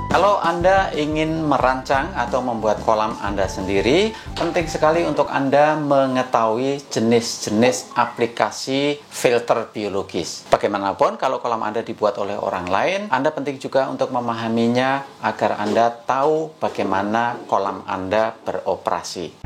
Kalau Anda ingin merancang atau membuat kolam Anda sendiri, penting sekali untuk Anda mengetahui jenis-jenis aplikasi filter biologis. Bagaimanapun, kalau kolam Anda dibuat oleh orang lain, Anda penting juga untuk memahaminya agar Anda tahu bagaimana kolam Anda beroperasi.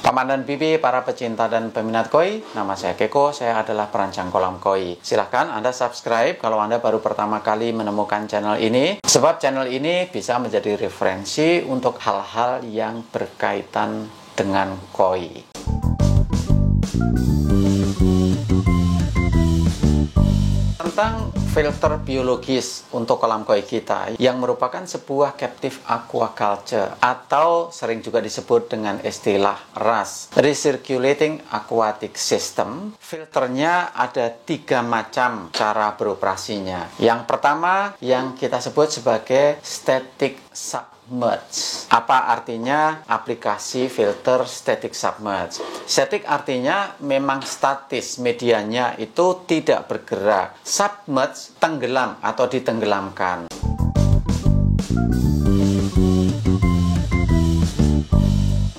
Paman dan bibi, para pecinta dan peminat koi, nama saya Keko, saya adalah perancang kolam koi. Silahkan Anda subscribe kalau Anda baru pertama kali menemukan channel ini, sebab channel ini bisa menjadi referensi untuk hal-hal yang berkaitan dengan koi. Tentang filter biologis untuk kolam koi kita yang merupakan sebuah captive aquaculture atau sering juga disebut dengan istilah RAS, Recirculating Aquatic System. Filternya ada 3 macam cara beroperasinya. Yang pertama yang kita sebut sebagai static submerge. Apa artinya aplikasi filter static submerge? Static artinya memang statis, medianya itu tidak bergerak. Submerge tenggelam atau ditenggelamkan.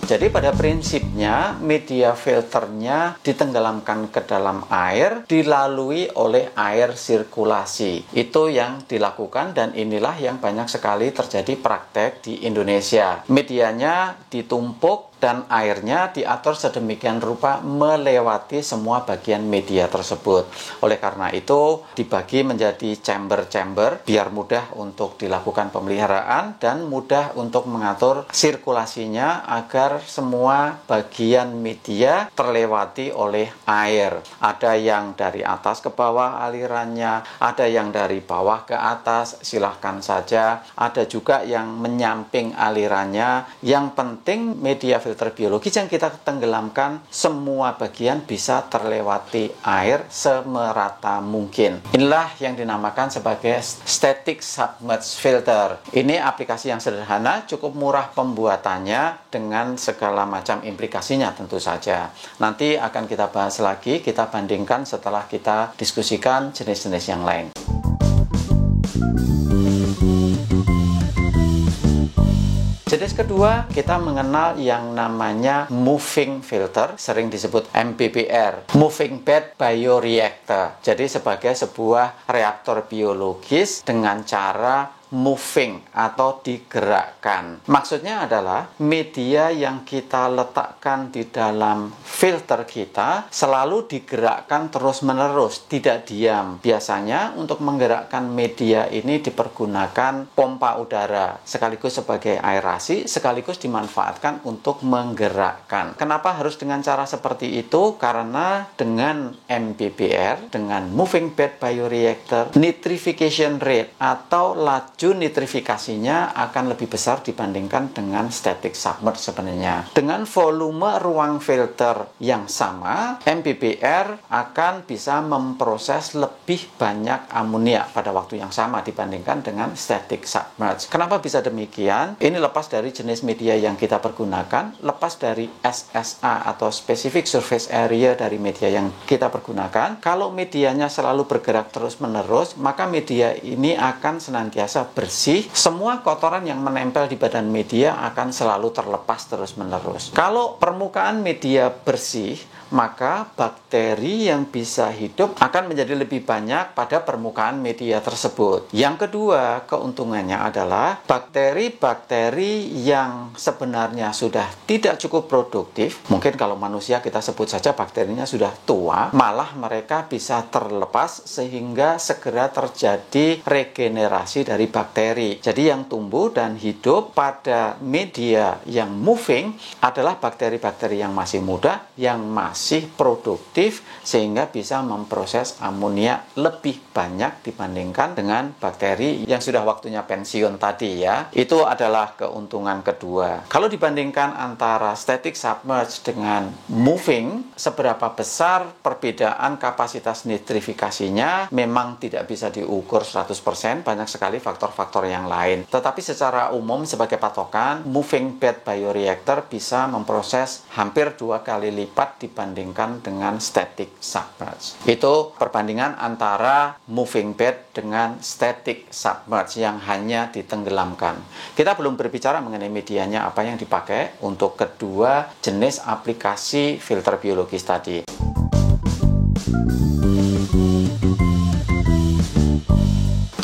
Jadi pada prinsipnya media filternya ditenggelamkan ke dalam air dilalui oleh air sirkulasi. Itu yang dilakukan dan inilah yang banyak sekali terjadi praktek di Indonesia. Medianya ditumpuk dan airnya diatur sedemikian rupa melewati semua bagian media tersebut. Oleh karena itu dibagi menjadi chamber-chamber biar mudah untuk dilakukan pemeliharaan dan mudah untuk mengatur sirkulasinya agar semua bagian media terlewati oleh air. Ada yang dari atas ke bawah alirannya, ada yang dari bawah ke atas, silahkan saja. Ada juga yang menyamping alirannya. Yang penting media filter biologis yang kita tenggelamkan semua bagian bisa terlewati air semerata mungkin. Inilah yang dinamakan sebagai static submerged filter. Ini aplikasi yang sederhana, cukup murah pembuatannya dengan segala macam implikasinya tentu saja. Nanti akan kita bahas lagi, kita bandingkan setelah kita diskusikan jenis-jenis yang lain. Jenis kedua, kita mengenal yang namanya moving filter, sering disebut MBBR, Moving Bed Bioreactor. Jadi sebagai sebuah reaktor biologis dengan cara moving atau digerakkan. Maksudnya adalah media yang kita letakkan di dalam filter kita selalu digerakkan terus-menerus, tidak diam. Biasanya untuk menggerakkan media ini dipergunakan pompa udara, sekaligus sebagai aerasi, sekaligus dimanfaatkan untuk menggerakkan. Kenapa harus dengan cara seperti itu? Karena dengan MBBR, dengan Moving Bed Bioreactor, nitrification rate atau laju nitrifikasinya akan lebih besar dibandingkan dengan static submerge sebenarnya. Dengan volume ruang filter yang sama, MBBR akan bisa memproses lebih banyak amonia pada waktu yang sama dibandingkan dengan static submerge. Kenapa bisa demikian? Ini lepas dari jenis media yang kita pergunakan, lepas dari SSA atau Specific Surface Area dari media yang kita pergunakan. Kalau medianya selalu bergerak terus-menerus, maka media ini akan senantiasa bersih, semua kotoran yang menempel di badan media akan selalu terlepas terus-menerus. Kalau permukaan media bersih, maka bakteri yang bisa hidup akan menjadi lebih banyak pada permukaan media tersebut. Yang kedua, keuntungannya adalah bakteri-bakteri yang sebenarnya sudah tidak cukup produktif, mungkin kalau manusia kita sebut saja bakterinya sudah tua, malah mereka bisa terlepas sehingga segera terjadi regenerasi dari bakteri. Jadi yang tumbuh dan hidup pada media yang moving adalah bakteri-bakteri yang masih muda, yang masih produktif sehingga bisa memproses amonia lebih banyak dibandingkan dengan bakteri yang sudah waktunya pensiun tadi ya. Itu adalah keuntungan kedua. Kalau dibandingkan antara static submerge dengan moving, seberapa besar perbedaan kapasitas nitrifikasinya memang tidak bisa diukur 100%, banyak sekali faktor faktor-faktor yang lain. Tetapi secara umum sebagai patokan, moving bed bioreactor bisa memproses hampir 2 kali lipat dibandingkan dengan static submerge. Itu perbandingan antara moving bed dengan static submerge yang hanya ditenggelamkan. Kita belum berbicara mengenai medianya apa yang dipakai untuk kedua jenis aplikasi filter biologis tadi.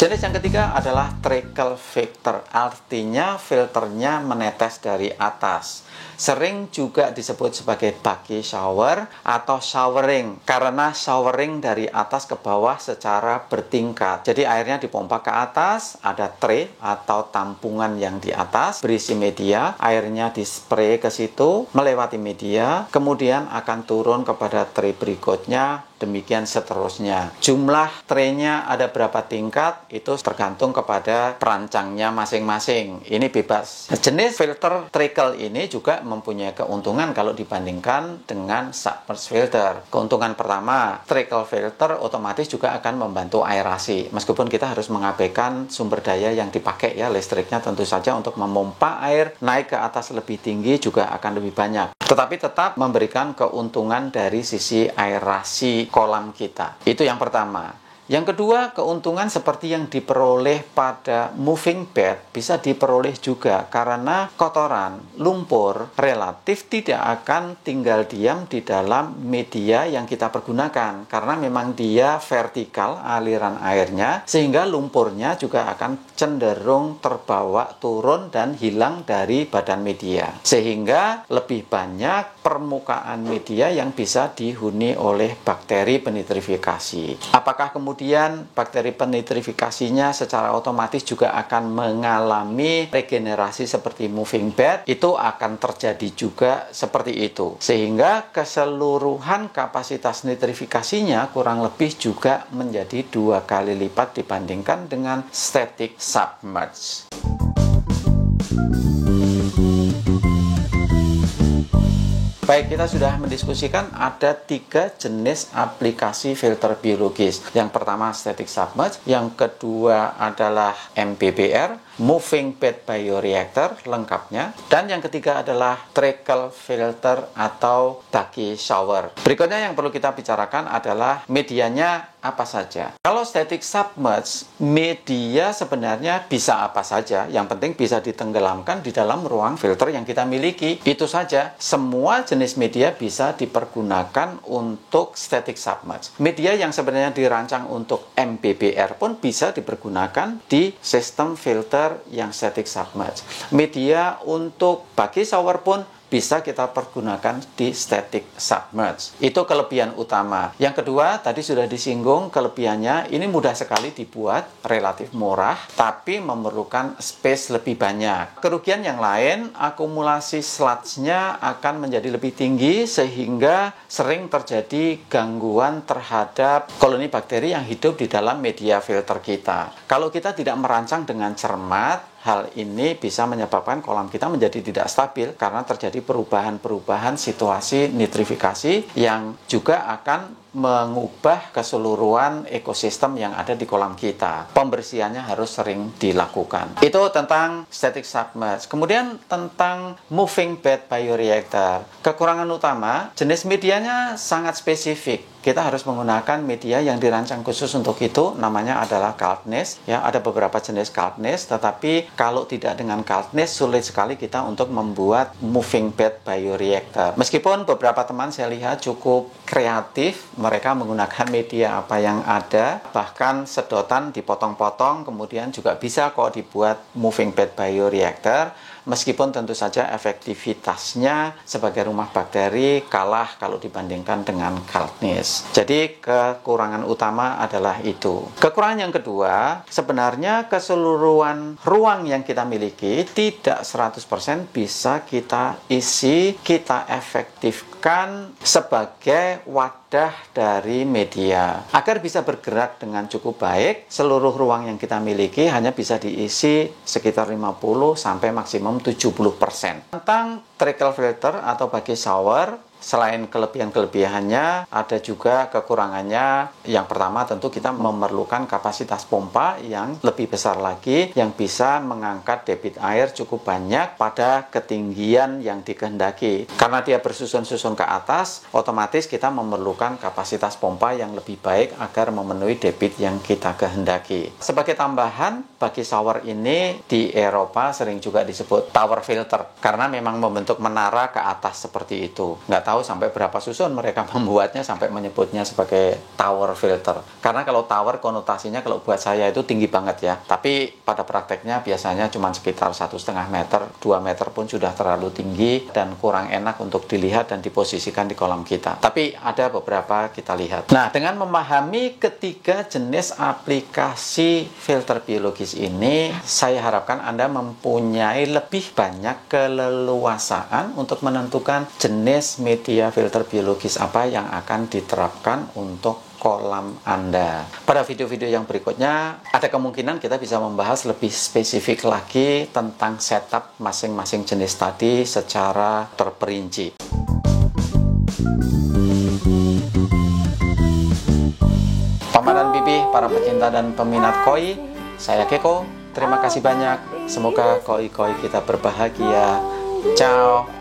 Jenis yang ketiga adalah trickle filter, artinya filternya menetes dari atas. Sering juga disebut sebagai bucket shower atau showering, karena showering dari atas ke bawah secara bertingkat. Jadi airnya dipompa ke atas, ada tray atau tampungan yang di atas berisi media, airnya dispray ke situ, melewati media, kemudian akan turun kepada tray berikutnya, demikian seterusnya. Jumlah traynya ada berapa tingkat, itu tergantung kepada perancangnya masing-masing. Ini bebas. Jenis filter trickle ini juga mempunyai keuntungan kalau dibandingkan dengan submerged filter. Keuntungan pertama, trickle filter otomatis juga akan membantu aerasi. Meskipun kita harus mengabaikan sumber daya yang dipakai ya, listriknya tentu saja untuk memompa air naik ke atas lebih tinggi juga akan lebih banyak. Tetapi tetap memberikan keuntungan dari sisi aerasi kolam kita. Itu yang pertama. Yang kedua, keuntungan seperti yang diperoleh pada moving bed bisa diperoleh juga karena kotoran, lumpur relatif tidak akan tinggal diam di dalam media yang kita pergunakan karena memang dia vertikal aliran airnya, sehingga lumpurnya juga akan cenderung terbawa turun dan hilang dari badan media, sehingga lebih banyak permukaan media yang bisa dihuni oleh bakteri penitrifikasi. Apakah kemudian bakteri penitrifikasinya secara otomatis juga akan mengalami regenerasi seperti moving bed? Itu akan terjadi juga seperti itu, sehingga keseluruhan kapasitas nitrifikasinya kurang lebih juga menjadi 2 kali lipat dibandingkan dengan static submerge. Baik, kita sudah mendiskusikan ada 3 jenis aplikasi filter biologis. Yang pertama static submerge, yang kedua adalah MBBR, moving bed bioreactor lengkapnya, dan yang ketiga adalah trickle filter atau bucket shower. Berikutnya yang perlu kita bicarakan adalah medianya apa saja. Kalau static submerge, media sebenarnya bisa apa saja, yang penting bisa ditenggelamkan di dalam ruang filter yang kita miliki. Itu saja, semua jenis media bisa dipergunakan untuk static submerge. Media yang sebenarnya dirancang untuk MBBR pun bisa dipergunakan di sistem filter yang static submerge. Media untuk bucket shower pun bisa kita pergunakan di static submerge. Itu kelebihan utama. Yang kedua, tadi sudah disinggung kelebihannya, ini mudah sekali dibuat, relatif murah, tapi memerlukan space lebih banyak. Kerugian yang lain, akumulasi sludge-nya akan menjadi lebih tinggi, sehingga sering terjadi gangguan terhadap koloni bakteri yang hidup di dalam media filter kita. Kalau kita tidak merancang dengan cermat, hal ini bisa menyebabkan kolam kita menjadi tidak stabil karena terjadi perubahan-perubahan situasi nitrifikasi yang juga akan mengubah keseluruhan ekosistem yang ada di kolam kita. Pembersihannya harus sering dilakukan. Itu tentang static submerge. Kemudian tentang moving bed bioreactor. Kekurangan utama, jenis medianya sangat spesifik. Kita harus menggunakan media yang dirancang khusus untuk itu, namanya adalah Kaltnesh. Ya, ada beberapa jenis Kaltnesh, tetapi kalau tidak dengan Kaltnesh sulit sekali kita untuk membuat moving bed bioreactor. Meskipun beberapa teman saya lihat cukup kreatif, mereka menggunakan media apa yang ada, bahkan sedotan dipotong-potong, kemudian juga bisa kok dibuat moving bed bioreactor. Meskipun tentu saja efektivitasnya sebagai rumah bakteri kalah kalau dibandingkan dengan Kaltnesh. Jadi kekurangan utama adalah itu. Kekurangan yang kedua, sebenarnya keseluruhan ruang yang kita miliki tidak 100% bisa kita isi, kita efektifkan sebagai wadah dari media. Agar bisa bergerak dengan cukup baik, seluruh ruang yang kita miliki hanya bisa diisi sekitar 50 sampai maksimum 70%. Tentang trickle filter atau bucket shower, selain kelebihan-kelebihannya, ada juga kekurangannya. Yang pertama tentu kita memerlukan kapasitas pompa yang lebih besar lagi, yang bisa mengangkat debit air cukup banyak pada ketinggian yang dikehendaki. Karena dia bersusun-susun ke atas, otomatis kita memerlukan kapasitas pompa yang lebih baik agar memenuhi debit yang kita kehendaki. Sebagai tambahan, bagi shower ini di Eropa sering juga disebut tower filter, karena memang membentuk menara ke atas seperti itu. Nggak tahu sampai berapa susun mereka membuatnya sampai menyebutnya sebagai tower filter. Karena kalau tower konotasinya kalau buat saya itu tinggi banget ya. Tapi pada prakteknya biasanya cuma sekitar 1,5 meter, 2 meter pun sudah terlalu tinggi dan kurang enak untuk dilihat dan diposisikan di kolam kita. Tapi ada beberapa kita lihat. Nah, dengan memahami ketiga jenis aplikasi filter biologis ini, saya harapkan Anda mempunyai lebih banyak keleluasaan untuk menentukan jenis media filter biologis apa yang akan diterapkan untuk kolam Anda. Pada video-video yang berikutnya, ada kemungkinan kita bisa membahas lebih spesifik lagi tentang setup masing-masing jenis tadi secara terperinci. Mama dan Bibi, para pecinta dan peminat koi, saya Keko. Terima kasih banyak. Semoga koi-koi kita berbahagia. Ciao.